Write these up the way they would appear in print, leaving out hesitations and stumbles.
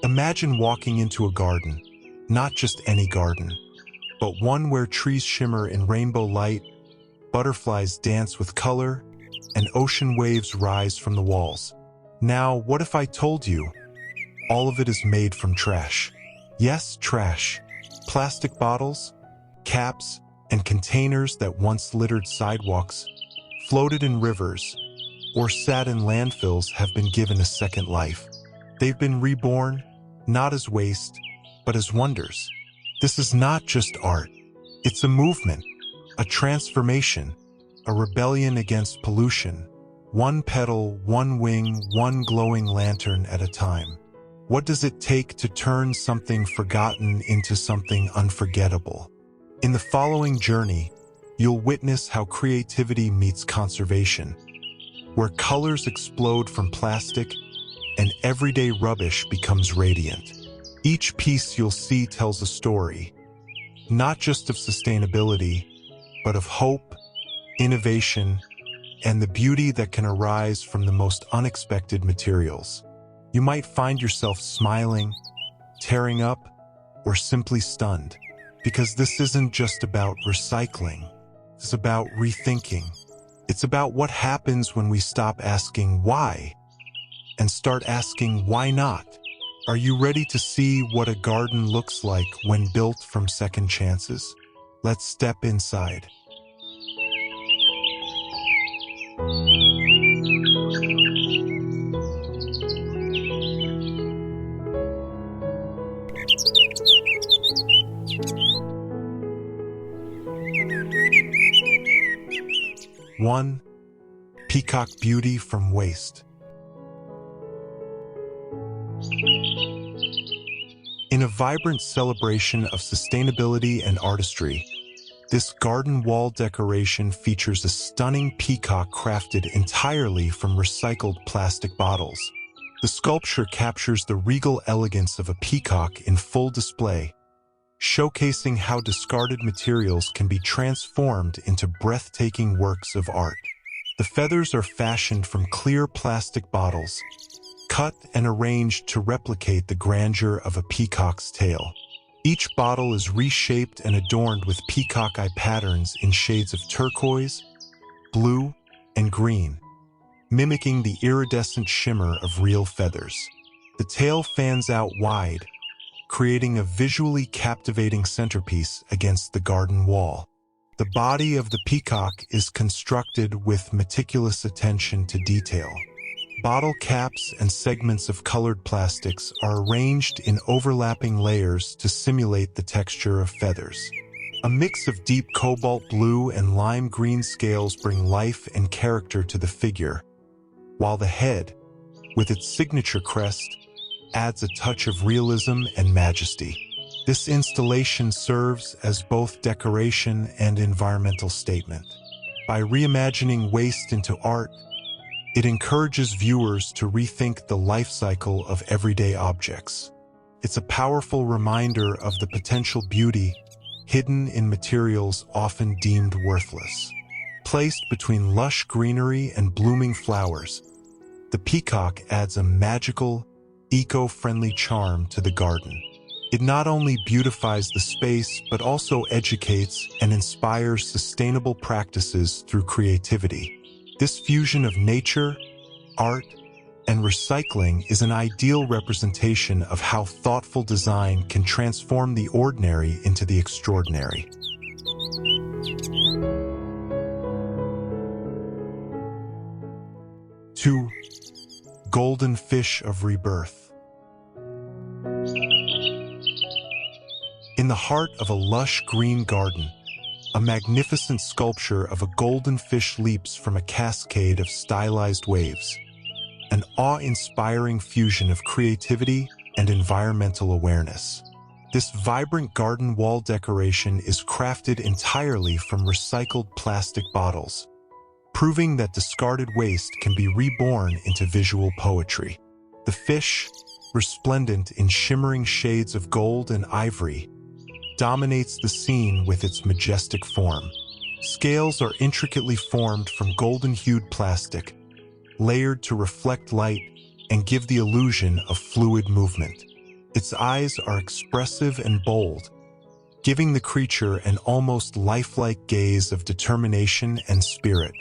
Imagine walking into a garden, not just any garden, but one where trees shimmer in rainbow light, butterflies dance with color, and ocean waves rise from the walls. Now, what if I told you all of it is made from trash? Yes, trash. Plastic bottles, caps, and containers that once littered sidewalks, floated in rivers, or sat in landfills have been given a second life. They've been reborn, not as waste, but as wonders. This is not just art. It's a movement, a transformation, a rebellion against pollution. One petal, one wing, one glowing lantern at a time. What does it take to turn something forgotten into something unforgettable? In the following journey, you'll witness how creativity meets conservation, where colors explode from plastic and everyday rubbish becomes radiant. Each piece you'll see tells a story, not just of sustainability, but of hope, innovation, and the beauty that can arise from the most unexpected materials. You might find yourself smiling, tearing up, or simply stunned, because this isn't just about recycling. It's about rethinking. It's about what happens when we stop asking why and start asking why not. Are you ready to see what a garden looks like when built from second chances? Let's step inside. One, Peacock Beauty from waste. In a vibrant celebration of sustainability and artistry, this garden wall decoration features a stunning peacock crafted entirely from recycled plastic bottles. The sculpture captures the regal elegance of a peacock in full display, showcasing how discarded materials can be transformed into breathtaking works of art. The feathers are fashioned from clear plastic bottles, cut and arranged to replicate the grandeur of a peacock's tail. Each bottle is reshaped and adorned with peacock eye patterns in shades of turquoise, blue, and green, mimicking the iridescent shimmer of real feathers. The tail fans out wide, creating a visually captivating centerpiece against the garden wall. The body of the peacock is constructed with meticulous attention to detail. Bottle caps and segments of colored plastics are arranged in overlapping layers to simulate the texture of feathers. A mix of deep cobalt blue and lime green scales bring life and character to the figure, while the head, with its signature crest, adds a touch of realism and majesty. This installation serves as both decoration and environmental statement. By reimagining waste into art, it encourages viewers to rethink the life cycle of everyday objects. It's a powerful reminder of the potential beauty hidden in materials often deemed worthless. Placed between lush greenery and blooming flowers, the peacock adds a magical, eco-friendly charm to the garden. It not only beautifies the space, but also educates and inspires sustainable practices through creativity. This fusion of nature, art, and recycling is an ideal representation of how thoughtful design can transform the ordinary into the extraordinary. Two, Golden Fish of Rebirth. In the heart of a lush green garden, a magnificent sculpture of a golden fish leaps from a cascade of stylized waves, an awe-inspiring fusion of creativity and environmental awareness. This vibrant garden wall decoration is crafted entirely from recycled plastic bottles, proving that discarded waste can be reborn into visual poetry. The fish, resplendent in shimmering shades of gold and ivory, dominates the scene with its majestic form. Scales are intricately formed from golden-hued plastic, layered to reflect light and give the illusion of fluid movement. Its eyes are expressive and bold, giving the creature an almost lifelike gaze of determination and spirit.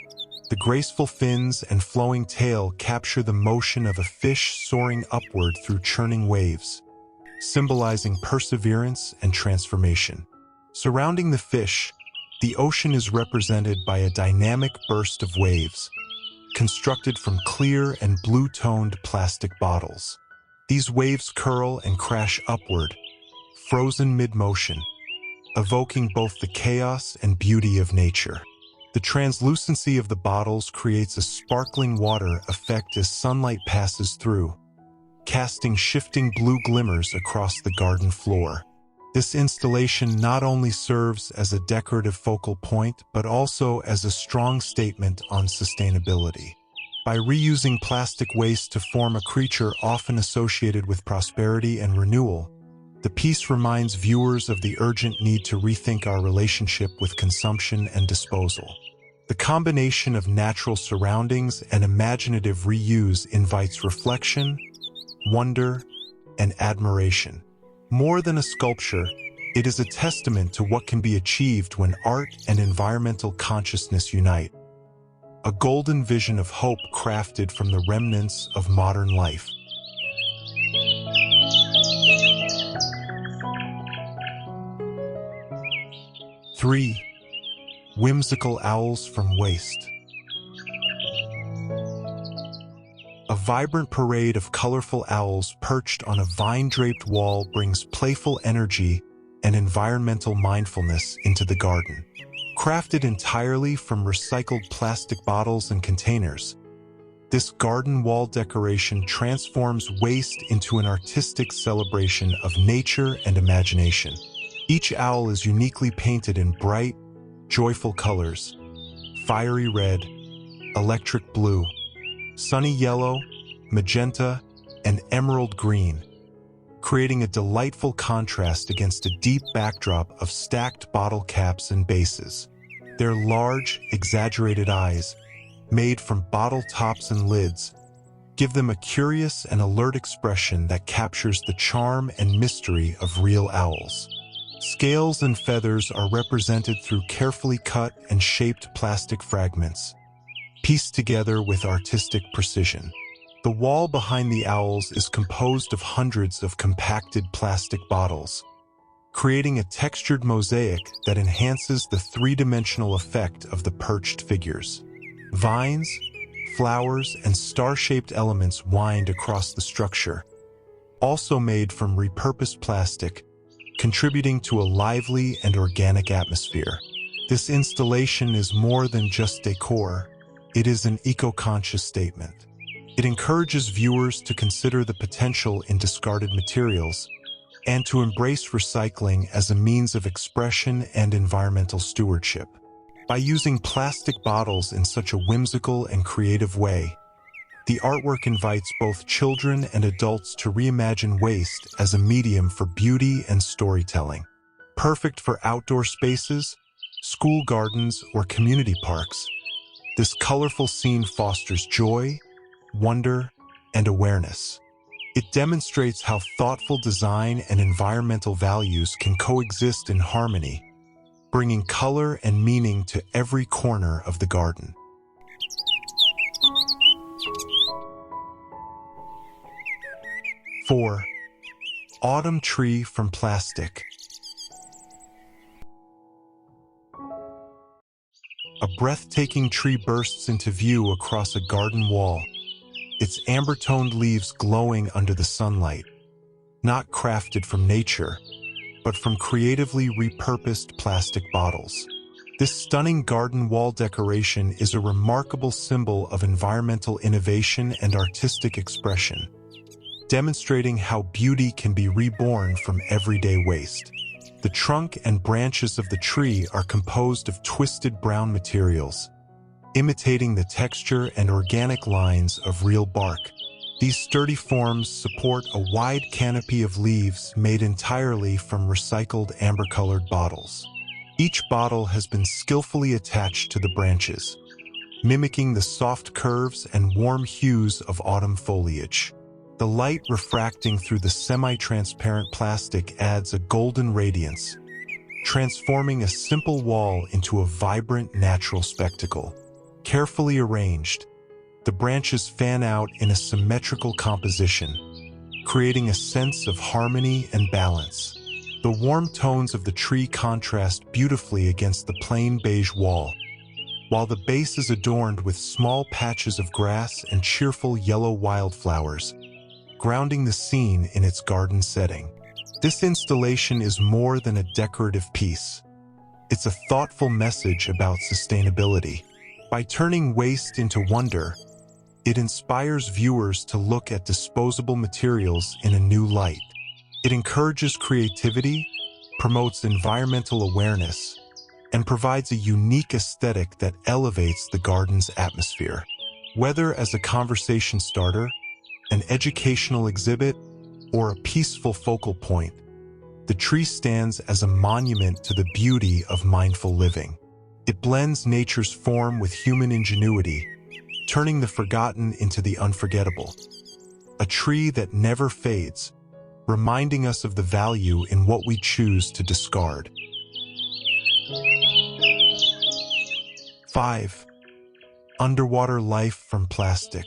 The graceful fins and flowing tail capture the motion of a fish soaring upward through churning waves, symbolizing perseverance and transformation. Surrounding the fish, the ocean is represented by a dynamic burst of waves, constructed from clear and blue-toned plastic bottles. These waves curl and crash upward, frozen mid-motion, evoking both the chaos and beauty of nature. The translucency of the bottles creates a sparkling water effect as sunlight passes through, casting shifting blue glimmers across the garden floor. This installation not only serves as a decorative focal point, but also as a strong statement on sustainability. By reusing plastic waste to form a creature often associated with prosperity and renewal, the piece reminds viewers of the urgent need to rethink our relationship with consumption and disposal. The combination of natural surroundings and imaginative reuse invites reflection, wonder, and admiration. More than a sculpture, it is a testament to what can be achieved when art and environmental consciousness unite. A golden vision of hope crafted from the remnants of modern life. Three, Whimsical Owls from Waste. A vibrant parade of colorful owls perched on a vine-draped wall brings playful energy and environmental mindfulness into the garden. Crafted entirely from recycled plastic bottles and containers, this garden wall decoration transforms waste into an artistic celebration of nature and imagination. Each owl is uniquely painted in bright, joyful colors: fiery red, electric blue, sunny yellow, magenta, and emerald green, creating a delightful contrast against a deep backdrop of stacked bottle caps and bases. Their large, exaggerated eyes, made from bottle tops and lids, give them a curious and alert expression that captures the charm and mystery of real owls. Scales and feathers are represented through carefully cut and shaped plastic fragments, pieced together with artistic precision. The wall behind the owls is composed of hundreds of compacted plastic bottles, creating a textured mosaic that enhances the three-dimensional effect of the perched figures. Vines, flowers, and star-shaped elements wind across the structure, also made from repurposed plastic, contributing to a lively and organic atmosphere. This installation is more than just decor. It is an eco-conscious statement. It encourages viewers to consider the potential in discarded materials and to embrace recycling as a means of expression and environmental stewardship. By using plastic bottles in such a whimsical and creative way, the artwork invites both children and adults to reimagine waste as a medium for beauty and storytelling. Perfect for outdoor spaces, school gardens, or community parks, this colorful scene fosters joy, wonder, and awareness. It demonstrates how thoughtful design and environmental values can coexist in harmony, bringing color and meaning to every corner of the garden. 4. Autumn Tree from Plastic. A breathtaking tree bursts into view across a garden wall, its amber-toned leaves glowing under the sunlight, not crafted from nature, but from creatively repurposed plastic bottles. This stunning garden wall decoration is a remarkable symbol of environmental innovation and artistic expression, demonstrating how beauty can be reborn from everyday waste. The trunk and branches of the tree are composed of twisted brown materials, imitating the texture and organic lines of real bark. These sturdy forms support a wide canopy of leaves made entirely from recycled amber-colored bottles. Each bottle has been skillfully attached to the branches, mimicking the soft curves and warm hues of autumn foliage. The light refracting through the semi-transparent plastic adds a golden radiance, transforming a simple wall into a vibrant natural spectacle. Carefully arranged, the branches fan out in a symmetrical composition, creating a sense of harmony and balance. The warm tones of the tree contrast beautifully against the plain beige wall, while the base is adorned with small patches of grass and cheerful yellow wildflowers, grounding the scene in its garden setting. This installation is more than a decorative piece. It's a thoughtful message about sustainability. By turning waste into wonder, it inspires viewers to look at disposable materials in a new light. It encourages creativity, promotes environmental awareness, and provides a unique aesthetic that elevates the garden's atmosphere. Whether as a conversation starter, an educational exhibit, or a peaceful focal point, the tree stands as a monument to the beauty of mindful living. It blends nature's form with human ingenuity, turning the forgotten into the unforgettable. A tree that never fades, reminding us of the value in what we choose to discard. 5. Underwater life from plastic.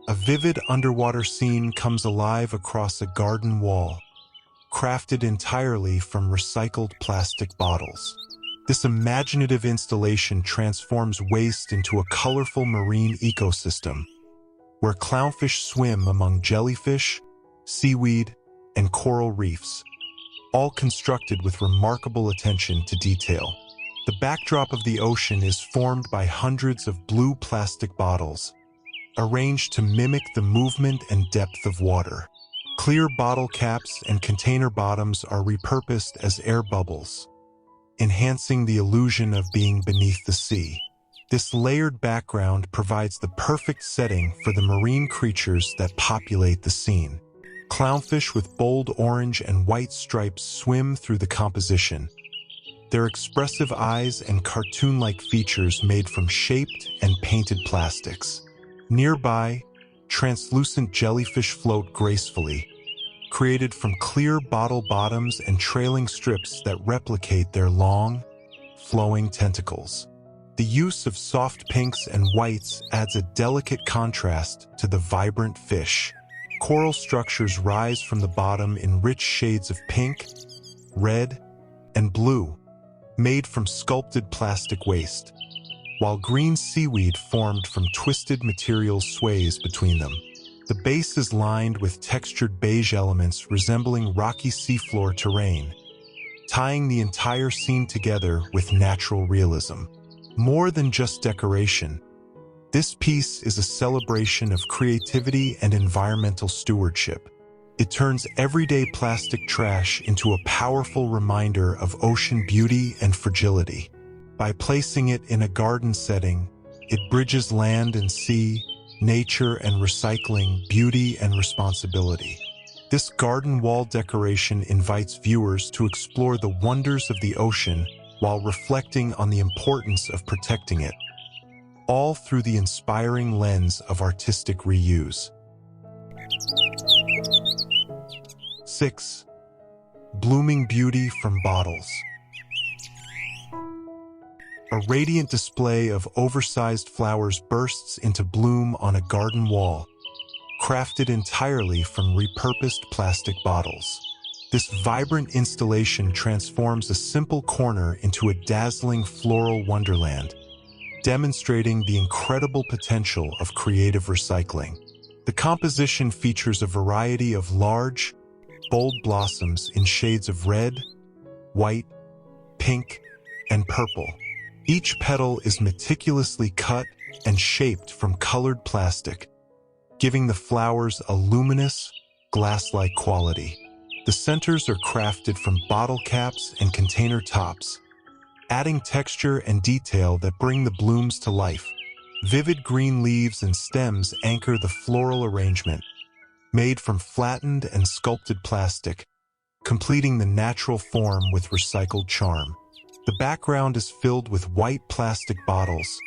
A vivid underwater scene comes alive across a garden wall, crafted entirely from recycled plastic bottles. This imaginative installation transforms waste into a colorful marine ecosystem, where clownfish swim among jellyfish, seaweed, and coral reefs, all constructed with remarkable attention to detail. The backdrop of the ocean is formed by hundreds of blue plastic bottles, arranged to mimic the movement and depth of water. Clear bottle caps and container bottoms are repurposed as air bubbles, enhancing the illusion of being beneath the sea. This layered background provides the perfect setting for the marine creatures that populate the scene. Clownfish with bold orange and white stripes swim through the composition, their expressive eyes and cartoon-like features made from shaped and painted plastics. Nearby, translucent jellyfish float gracefully, created from clear bottle bottoms and trailing strips that replicate their long, flowing tentacles. The use of soft pinks and whites adds a delicate contrast to the vibrant fish. Coral structures rise from the bottom in rich shades of pink, red, and blue, made from sculpted plastic waste, while green seaweed formed from twisted materials sways between them. The base is lined with textured beige elements resembling rocky seafloor terrain, tying the entire scene together with natural realism. More than just decoration, this piece is a celebration of creativity and environmental stewardship. It turns everyday plastic trash into a powerful reminder of ocean beauty and fragility. By placing it in a garden setting, it bridges land and sea, nature and recycling, beauty and responsibility. This garden wall decoration invites viewers to explore the wonders of the ocean while reflecting on the importance of protecting it, all through the inspiring lens of artistic reuse. 6. Blooming beauty from bottles. A radiant display of oversized flowers bursts into bloom on a garden wall, crafted entirely from repurposed plastic bottles. This vibrant installation transforms a simple corner into a dazzling floral wonderland, demonstrating the incredible potential of creative recycling. The composition features a variety of large, bold blossoms in shades of red, white, pink, and purple. Each petal is meticulously cut and shaped from colored plastic, giving the flowers a luminous, glass-like quality. The centers are crafted from bottle caps and container tops, adding texture and detail that bring the blooms to life. Vivid green leaves and stems anchor the floral arrangement, made from flattened and sculpted plastic, completing the natural form with recycled charm. The background is filled with white plastic bottles,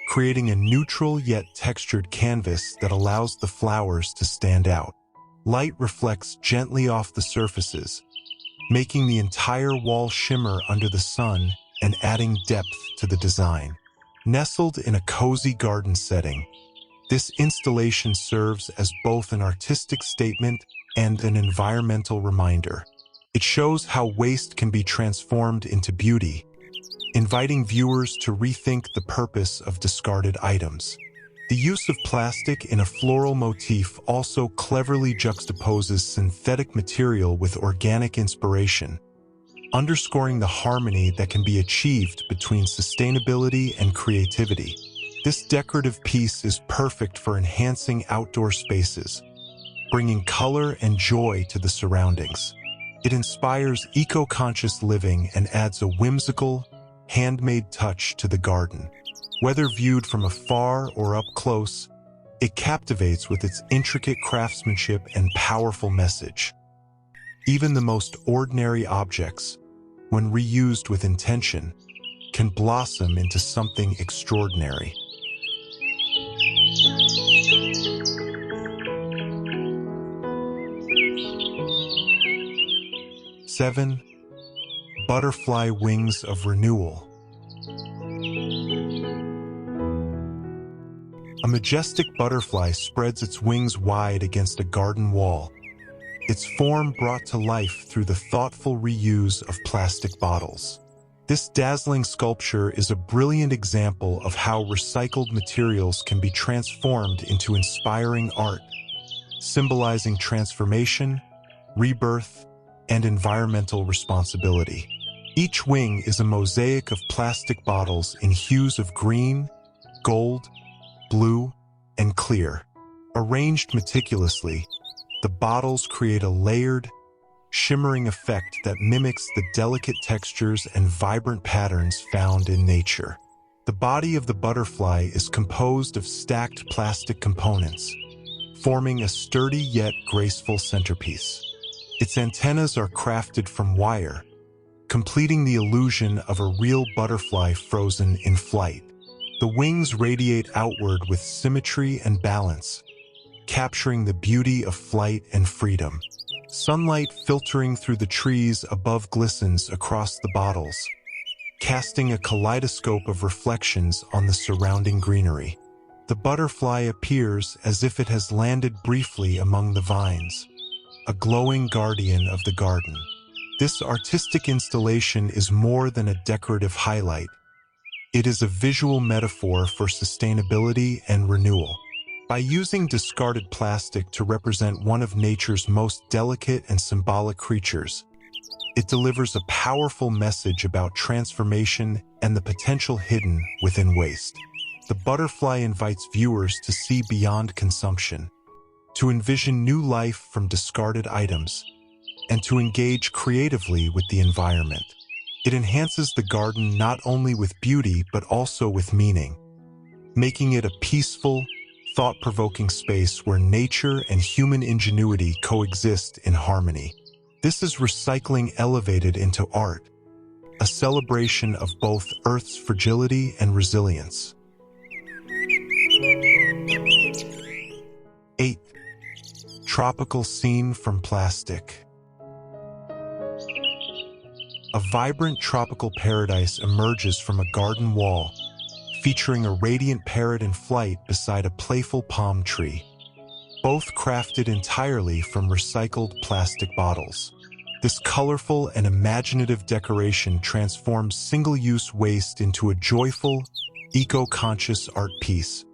creating a neutral yet textured canvas that allows the flowers to stand out. Light reflects gently off the surfaces, making the entire wall shimmer under the sun and adding depth to the design. Nestled in a cozy garden setting, this installation serves as both an artistic statement and an environmental reminder. It shows how waste can be transformed into beauty, inviting viewers to rethink the purpose of discarded items. The use of plastic in a floral motif also cleverly juxtaposes synthetic material with organic inspiration, underscoring the harmony that can be achieved between sustainability and creativity. This decorative piece is perfect for enhancing outdoor spaces, bringing color and joy to the surroundings. It inspires eco-conscious living and adds a whimsical, handmade touch to the garden. Whether viewed from afar or up close, it captivates with its intricate craftsmanship and powerful message. Even the most ordinary objects, when reused with intention, can blossom into something extraordinary. Seven, butterfly wings of renewal. A majestic butterfly spreads its wings wide against a garden wall, its form brought to life through the thoughtful reuse of plastic bottles. This dazzling sculpture is a brilliant example of how recycled materials can be transformed into inspiring art, symbolizing transformation, rebirth, and environmental responsibility. Each wing is a mosaic of plastic bottles in hues of green, gold, blue, and clear. Arranged meticulously, the bottles create a layered, shimmering effect that mimics the delicate textures and vibrant patterns found in nature. The body of the butterfly is composed of stacked plastic components, forming a sturdy yet graceful centerpiece. Its antennas are crafted from wire, completing the illusion of a real butterfly frozen in flight. The wings radiate outward with symmetry and balance, capturing the beauty of flight and freedom. Sunlight filtering through the trees above glistens across the bottles, casting a kaleidoscope of reflections on the surrounding greenery. The butterfly appears as if it has landed briefly among the vines, a glowing guardian of the garden. This artistic installation is more than a decorative highlight. It is a visual metaphor for sustainability and renewal. By using discarded plastic to represent one of nature's most delicate and symbolic creatures, it delivers a powerful message about transformation and the potential hidden within waste. The butterfly invites viewers to see beyond consumption, to envision new life from discarded items, and to engage creatively with the environment. It enhances the garden not only with beauty but also with meaning, making it a peaceful, thought-provoking space where nature and human ingenuity coexist in harmony. This is recycling elevated into art, a celebration of both Earth's fragility and resilience. 8. Tropical scene from plastic. A vibrant tropical paradise emerges from a garden wall, featuring a radiant parrot in flight beside a playful palm tree, both crafted entirely from recycled plastic bottles. This colorful and imaginative decoration transforms single-use waste into a joyful, eco-conscious art piece,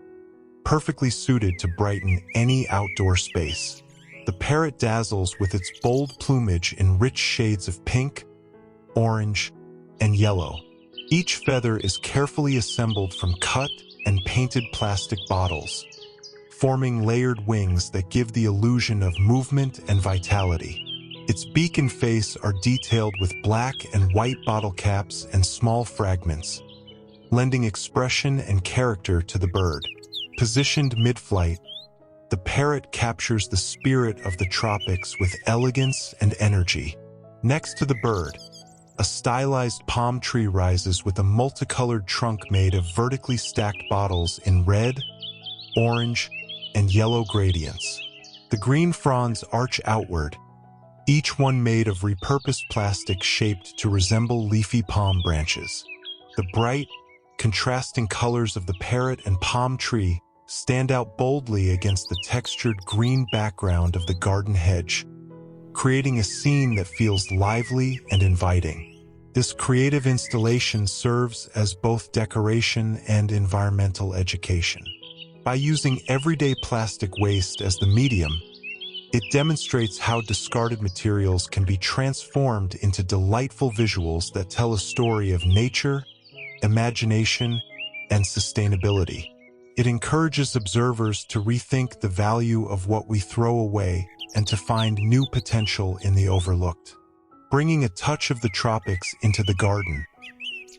perfectly suited to brighten any outdoor space. The parrot dazzles with its bold plumage in rich shades of pink, orange, and yellow. Each feather is carefully assembled from cut and painted plastic bottles, forming layered wings that give the illusion of movement and vitality. Its beak and face are detailed with black and white bottle caps and small fragments, lending expression and character to the bird. Positioned mid-flight, the parrot captures the spirit of the tropics with elegance and energy. Next to the bird, a stylized palm tree rises with a multicolored trunk made of vertically stacked bottles in red, orange, and yellow gradients. The green fronds arch outward, each one made of repurposed plastic shaped to resemble leafy palm branches. The bright, contrasting colors of the parrot and palm tree stand out boldly against the textured green background of the garden hedge, creating a scene that feels lively and inviting. This creative installation serves as both decoration and environmental education. By using everyday plastic waste as the medium, it demonstrates how discarded materials can be transformed into delightful visuals that tell a story of nature, imagination, and sustainability. It encourages observers to rethink the value of what we throw away and to find new potential in the overlooked. Bringing a touch of the tropics into the garden,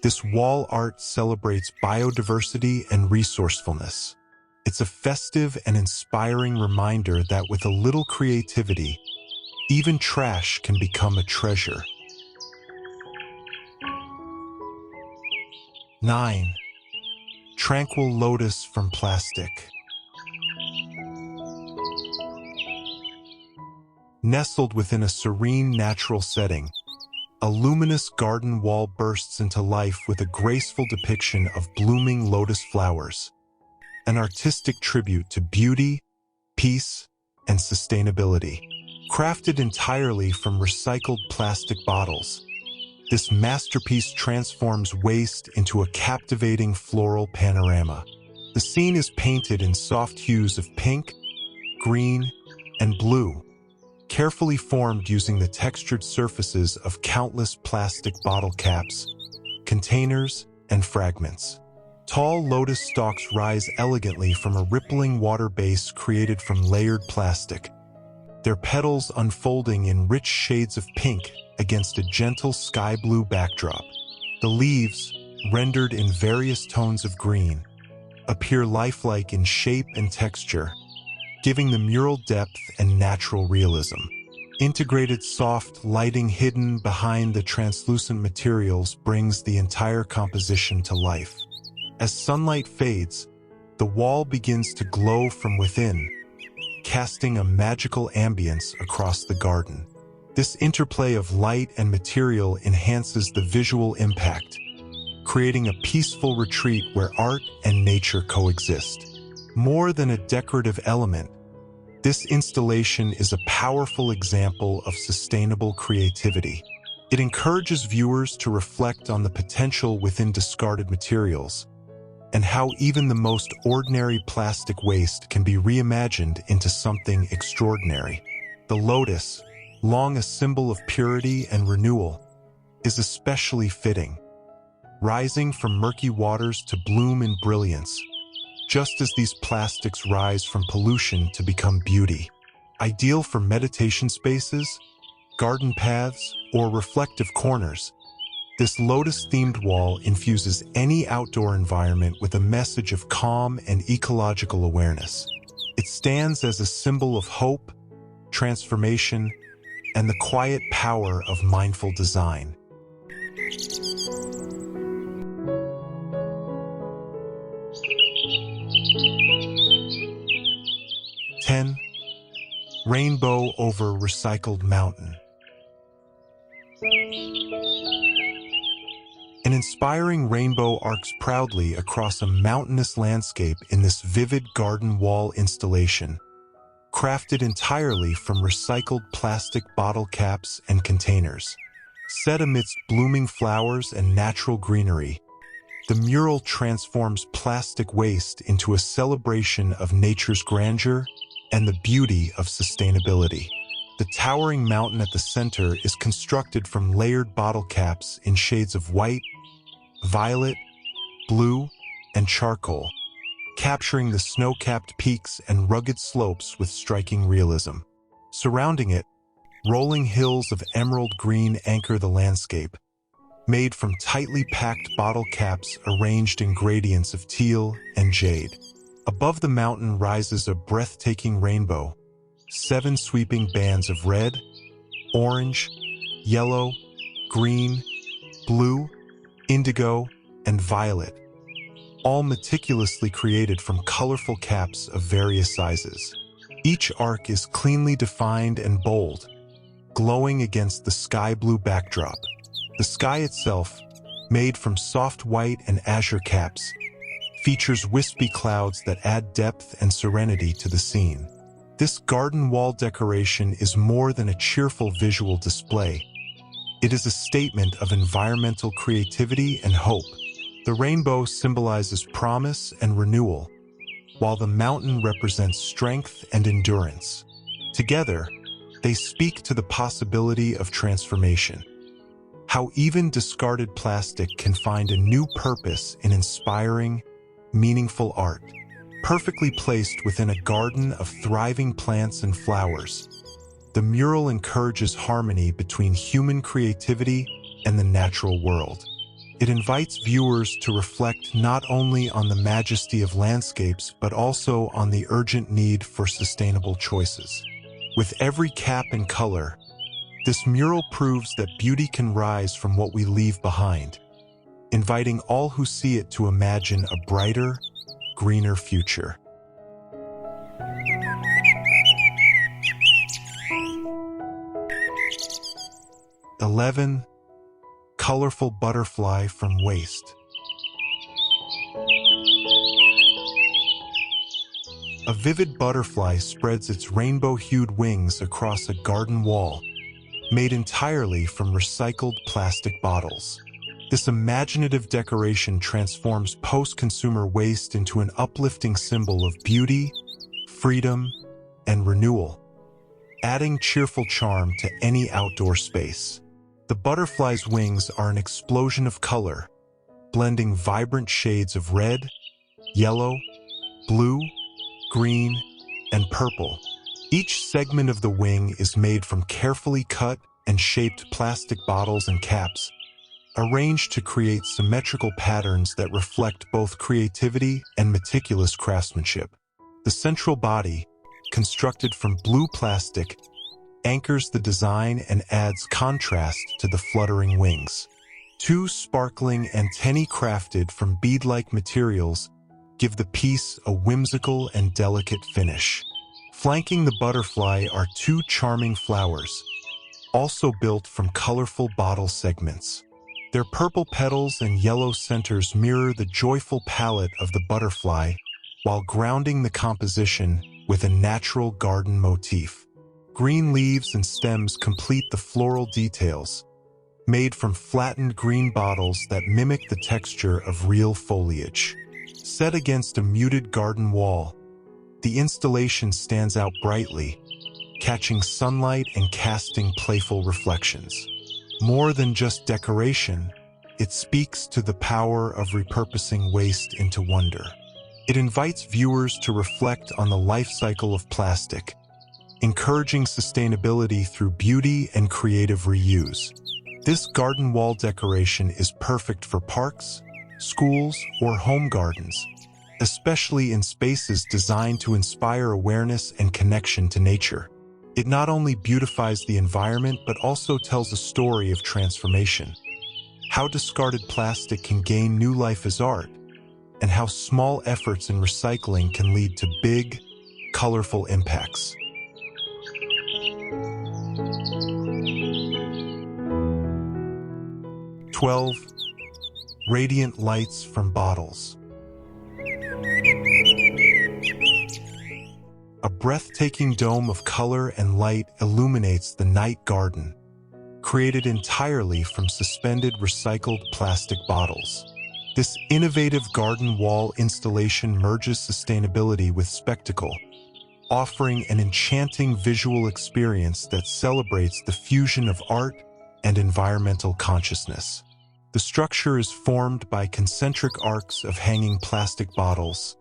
this wall art celebrates biodiversity and resourcefulness. It's a festive and inspiring reminder that with a little creativity, even trash can become a treasure. 9. Tranquil Lotus from plastic. Nestled within a serene natural setting, a luminous garden wall bursts into life with a graceful depiction of blooming lotus flowers, an artistic tribute to beauty, peace, and sustainability. Crafted entirely from recycled plastic bottles, this masterpiece transforms waste into a captivating floral panorama. The scene is painted in soft hues of pink, green, and blue, carefully formed using the textured surfaces of countless plastic bottle caps, containers, and fragments. Tall lotus stalks rise elegantly from a rippling water base created from layered plastic, their petals unfolding in rich shades of pink against a gentle sky blue backdrop. The leaves, rendered in various tones of green, appear lifelike in shape and texture, giving the mural depth and natural realism. Integrated soft lighting hidden behind the translucent materials brings the entire composition to life. As sunlight fades, the wall begins to glow from within, casting a magical ambience across the garden. This interplay of light and material enhances the visual impact, creating a peaceful retreat where art and nature coexist. More than a decorative element, this installation is a powerful example of sustainable creativity. It encourages viewers to reflect on the potential within discarded materials and how even the most ordinary plastic waste can be reimagined into something extraordinary. The lotus, long a symbol of purity and renewal, is especially fitting, rising from murky waters to bloom in brilliance, just as these plastics rise from pollution to become beauty. Ideal for meditation spaces, garden paths, or reflective corners, this lotus-themed wall infuses any outdoor environment with a message of calm and ecological awareness. It stands as a symbol of hope, transformation, and the quiet power of mindful design. 10. Rainbow over recycled mountain. An inspiring rainbow arcs proudly across a mountainous landscape in this vivid garden wall installation, crafted entirely from recycled plastic bottle caps and containers. Set amidst blooming flowers and natural greenery, the mural transforms plastic waste into a celebration of nature's grandeur and the beauty of sustainability. The towering mountain at the center is constructed from layered bottle caps in shades of white, violet, blue, and charcoal, capturing the snow-capped peaks and rugged slopes with striking realism. Surrounding it, rolling hills of emerald green anchor the landscape, made from tightly packed bottle caps arranged in gradients of teal and jade. Above the mountain rises a breathtaking rainbow, 7 sweeping bands of red, orange, yellow, green, blue, indigo, and violet, all meticulously created from colorful caps of various sizes. Each arc is cleanly defined and bold, glowing against the sky blue backdrop. The sky itself, made from soft white and azure caps, features wispy clouds that add depth and serenity to the scene. This garden wall decoration is more than a cheerful visual display. It is a statement of environmental creativity and hope. The rainbow symbolizes promise and renewal, while the mountain represents strength and endurance. Together, they speak to the possibility of transformation. How even discarded plastic can find a new purpose in inspiring, meaningful art, perfectly placed within a garden of thriving plants and flowers. The mural encourages harmony between human creativity and the natural world. It invites viewers to reflect not only on the majesty of landscapes, but also on the urgent need for sustainable choices. With every cap and color, this mural proves that beauty can rise from what we leave behind, inviting all who see it to imagine a brighter, greener future. (11) Colorful butterfly from waste. A vivid butterfly spreads its rainbow-hued wings across a garden wall, made entirely from recycled plastic bottles. This imaginative decoration transforms post-consumer waste into an uplifting symbol of beauty, freedom, and renewal, adding cheerful charm to any outdoor space. The butterfly's wings are an explosion of color, blending vibrant shades of red, yellow, blue, green, and purple. Each segment of the wing is made from carefully cut and shaped plastic bottles and caps, arranged to create symmetrical patterns that reflect both creativity and meticulous craftsmanship. The central body, constructed from blue plastic, anchors the design and adds contrast to the fluttering wings. Two sparkling antennae crafted from bead-like materials give the piece a whimsical and delicate finish. Flanking the butterfly are two charming flowers, also built from colorful bottle segments. Their purple petals and yellow centers mirror the joyful palette of the butterfly, while grounding the composition with a natural garden motif. Green leaves and stems complete the floral details, made from flattened green bottles that mimic the texture of real foliage. Set against a muted garden wall, the installation stands out brightly, catching sunlight and casting playful reflections. More than just decoration, it speaks to the power of repurposing waste into wonder. It invites viewers to reflect on the life cycle of plastic, encouraging sustainability through beauty and creative reuse. This garden wall decoration is perfect for parks, schools, or home gardens, especially in spaces designed to inspire awareness and connection to nature. It not only beautifies the environment but also tells a story of transformation. How discarded plastic can gain new life as art, and how small efforts in recycling can lead to big, colorful impacts. (12) Radiant lights from bottles. A breathtaking dome of color and light illuminates the night garden, created entirely from suspended recycled plastic bottles. This innovative garden wall installation merges sustainability with spectacle, offering an enchanting visual experience that celebrates the fusion of art and environmental consciousness. The structure is formed by concentric arcs of hanging plastic bottles,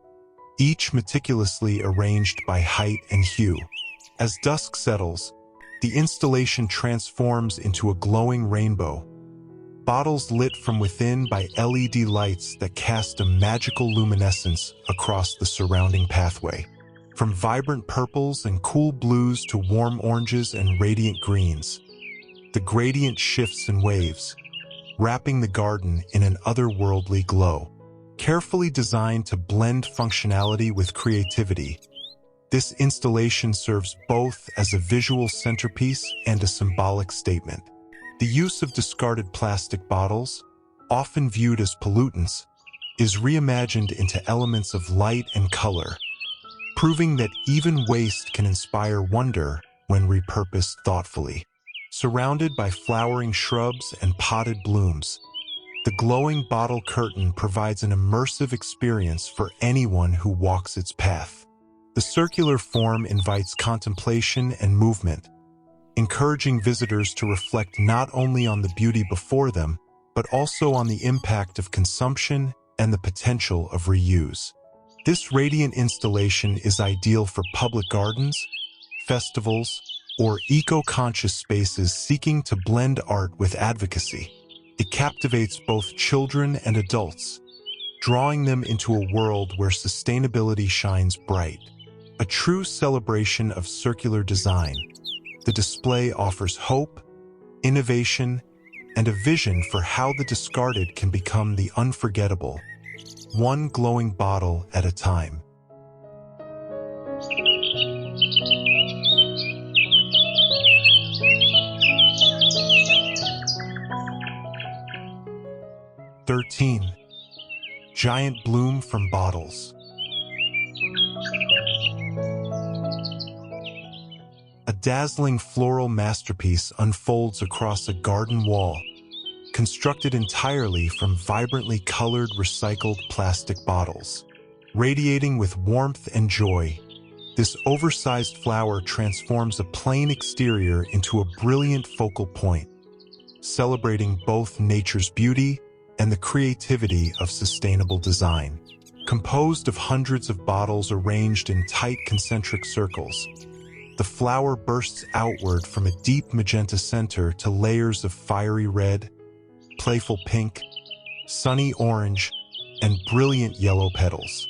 each meticulously arranged by height and hue. As dusk settles, the installation transforms into a glowing rainbow, bottles lit from within by LED lights that cast a magical luminescence across the surrounding pathway. From vibrant purples and cool blues to warm oranges and radiant greens, The gradient shifts and waves, wrapping the garden in an otherworldly glow. Carefully designed to blend functionality with creativity, this installation serves both as a visual centerpiece and a symbolic statement. The use of discarded plastic bottles, often viewed as pollutants, is reimagined into elements of light and color, proving that even waste can inspire wonder when repurposed thoughtfully. Surrounded by flowering shrubs and potted blooms, the glowing bottle curtain provides an immersive experience for anyone who walks its path. The circular form invites contemplation and movement, encouraging visitors to reflect not only on the beauty before them, but also on the impact of consumption and the potential of reuse. This radiant installation is ideal for public gardens, festivals, or eco-conscious spaces seeking to blend art with advocacy. It captivates both children and adults, drawing them into a world where sustainability shines bright. A true celebration of circular design, the display offers hope, innovation, and a vision for how the discarded can become the unforgettable, one glowing bottle at a time. (13) Giant bloom from bottles. A dazzling floral masterpiece unfolds across a garden wall, constructed entirely from vibrantly colored recycled plastic bottles. Radiating with warmth and joy, this oversized flower transforms a plain exterior into a brilliant focal point, celebrating both nature's beauty and the creativity of sustainable design. Composed of hundreds of bottles arranged in tight concentric circles, the flower bursts outward from a deep magenta center to layers of fiery red, playful pink, sunny orange, and brilliant yellow petals.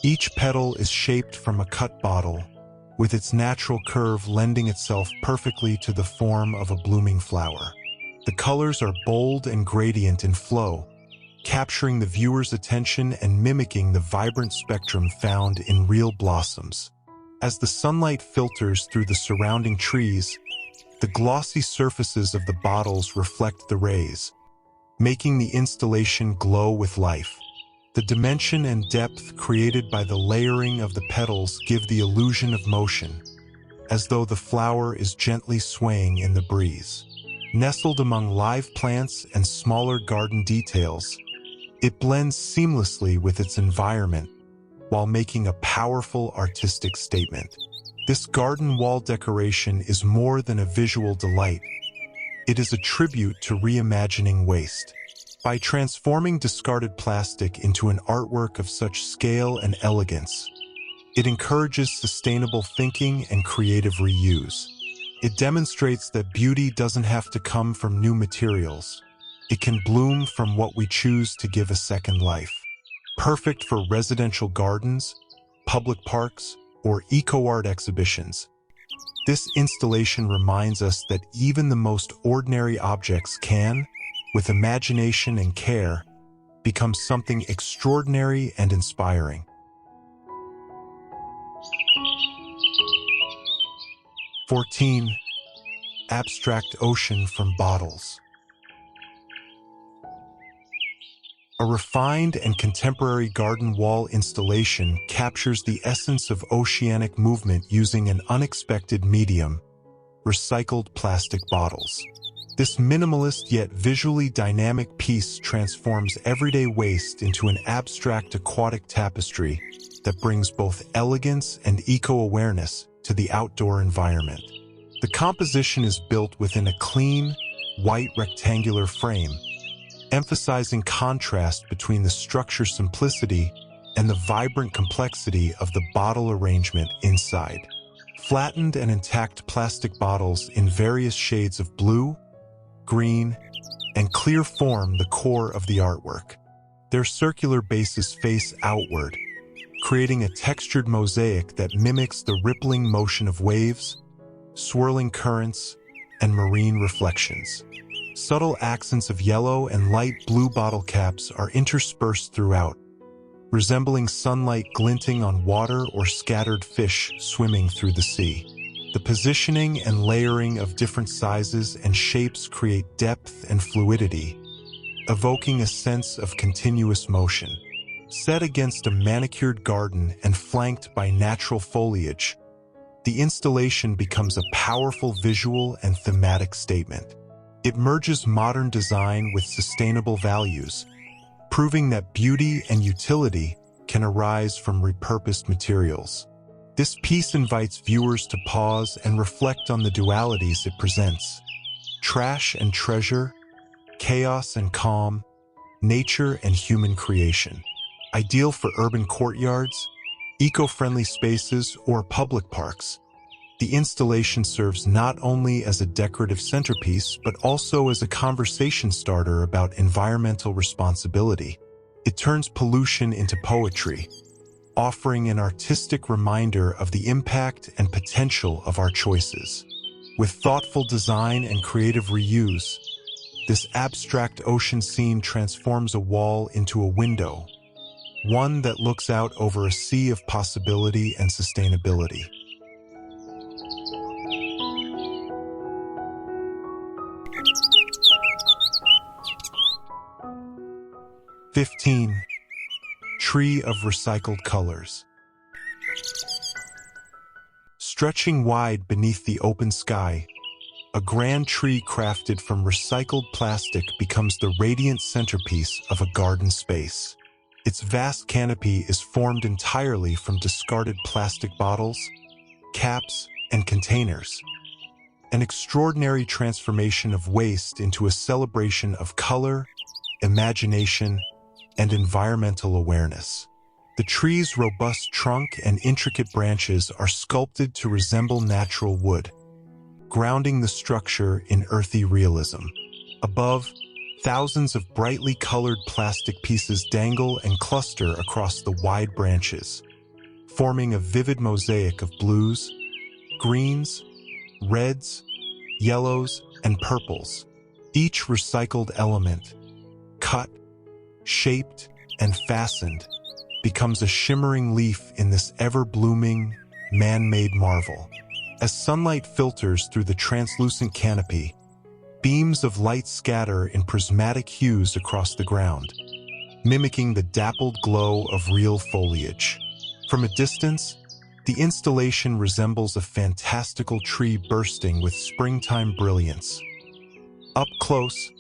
Each petal is shaped from a cut bottle, with its natural curve lending itself perfectly to the form of a blooming flower. The colors are bold and gradient in flow, capturing the viewer's attention and mimicking the vibrant spectrum found in real blossoms. As the sunlight filters through the surrounding trees, the glossy surfaces of the bottles reflect the rays, making the installation glow with life. The dimension and depth created by the layering of the petals give the illusion of motion, as though the flower is gently swaying in the breeze. Nestled among live plants and smaller garden details, it blends seamlessly with its environment while making a powerful artistic statement. This garden wall decoration is more than a visual delight. It is a tribute to reimagining waste. By transforming discarded plastic into an artwork of such scale and elegance, it encourages sustainable thinking and creative reuse. It demonstrates that beauty doesn't have to come from new materials. It can bloom from what we choose to give a second life. Perfect for residential gardens, public parks, or eco-art exhibitions. This installation reminds us that even the most ordinary objects can, with imagination and care, become something extraordinary and inspiring. 14. Abstract ocean from bottles. A refined and contemporary garden wall installation captures the essence of oceanic movement using an unexpected medium, recycled plastic bottles. This minimalist yet visually dynamic piece transforms everyday waste into an abstract aquatic tapestry that brings both elegance and eco-awareness to the outdoor environment. The composition is built within a clean, white rectangular frame, emphasizing contrast between the structure's simplicity and the vibrant complexity of the bottle arrangement inside. Flattened and intact plastic bottles in various shades of blue, green, and clear form the core of the artwork. Their circular bases face outward, creating a textured mosaic that mimics the rippling motion of waves, swirling currents, and marine reflections. Subtle accents of yellow and light blue bottle caps are interspersed throughout, resembling sunlight glinting on water or scattered fish swimming through the sea. The positioning and layering of different sizes and shapes create depth and fluidity, evoking a sense of continuous motion. Set against a manicured garden and flanked by natural foliage, the installation becomes a powerful visual and thematic statement. It merges modern design with sustainable values, proving that beauty and utility can arise from repurposed materials. This piece invites viewers to pause and reflect on the dualities it presents: trash and treasure, chaos and calm, nature and human creation. Ideal for urban courtyards, eco-friendly spaces, or public parks, the installation serves not only as a decorative centerpiece but also as a conversation starter about environmental responsibility. It turns pollution into poetry, offering an artistic reminder of the impact and potential of our choices. With thoughtful design and creative reuse, this abstract ocean scene transforms a wall into a window, one that looks out over a sea of possibility and sustainability. "15. Tree of recycled colors." Stretching wide beneath the open sky, a grand tree crafted from recycled plastic becomes the radiant centerpiece of a garden space. Its vast canopy is formed entirely from discarded plastic bottles, caps, and containers. An extraordinary transformation of waste into a celebration of color, imagination, and environmental awareness. The tree's robust trunk and intricate branches are sculpted to resemble natural wood, grounding the structure in earthy realism. Above, thousands of brightly colored plastic pieces dangle and cluster across the wide branches, forming a vivid mosaic of blues, greens, reds, yellows, and purples. Each recycled element, cut, shaped, and fastened, becomes a shimmering leaf in this ever-blooming, man-made marvel. As sunlight filters through the translucent canopy, beams of light scatter in prismatic hues across the ground, mimicking the dappled glow of real foliage. From a distance, the installation resembles a fantastical tree bursting with springtime brilliance. Up close,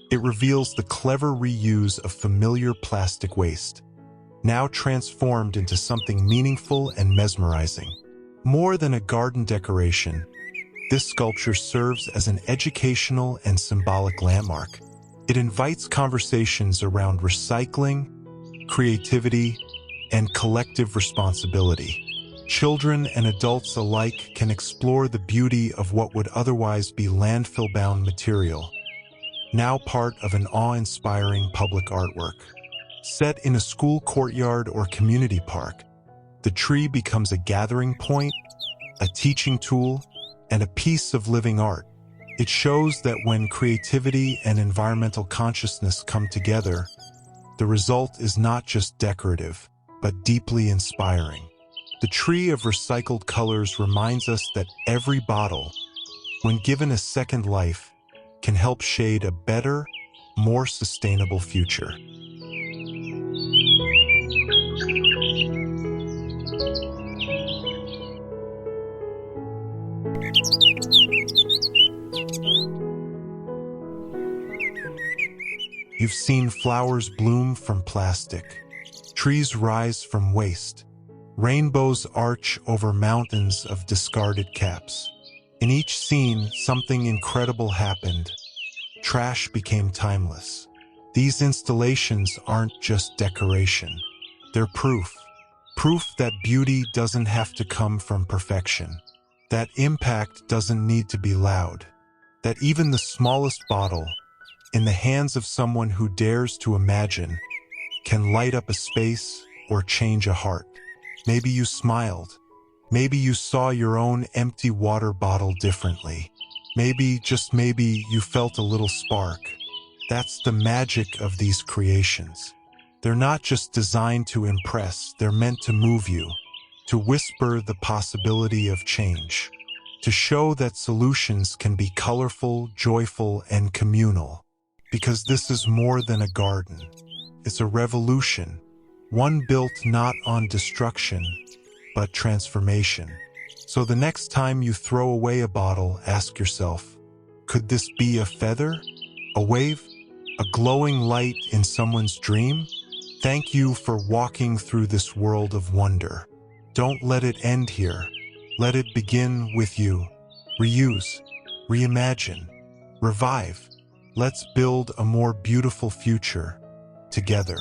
it reveals the clever reuse of familiar plastic waste, now transformed into something meaningful and mesmerizing. More than a garden decoration, this sculpture serves as an educational and symbolic landmark. It invites conversations around recycling, creativity, and collective responsibility. Children and adults alike can explore the beauty of what would otherwise be landfill-bound material, now part of an awe-inspiring public artwork. Set in a school courtyard or community park, the tree becomes a gathering point, a teaching tool, and a piece of living art. It shows that when creativity and environmental consciousness come together, the result is not just decorative, but deeply inspiring. The tree of recycled colors reminds us that every bottle, when given a second life, can help shade a better, more sustainable future. You've seen flowers bloom from plastic, trees rise from waste, rainbows arch over mountains of discarded caps. In each scene, something incredible happened. Trash became timeless. These installations aren't just decoration. They're proof. Proof that beauty doesn't have to come from perfection. That impact doesn't need to be loud. That even the smallest bottle, in the hands of someone who dares to imagine, can light up a space or change a heart. Maybe you smiled. Maybe you saw your own empty water bottle differently. Maybe, just maybe, you felt a little spark. That's the magic of these creations. They're not just designed to impress, they're meant to move you, to whisper the possibility of change, to show that solutions can be colorful, joyful, and communal. Because this is more than a garden. It's a revolution, one built not on destruction, but transformation. So the next time you throw away a bottle, ask yourself, could this be a feather? A wave? A glowing light in someone's dream? Thank you for walking through this world of wonder. Don't let it end here. Let it begin with you. Reuse, reimagine, revive. Let's build a more beautiful future together.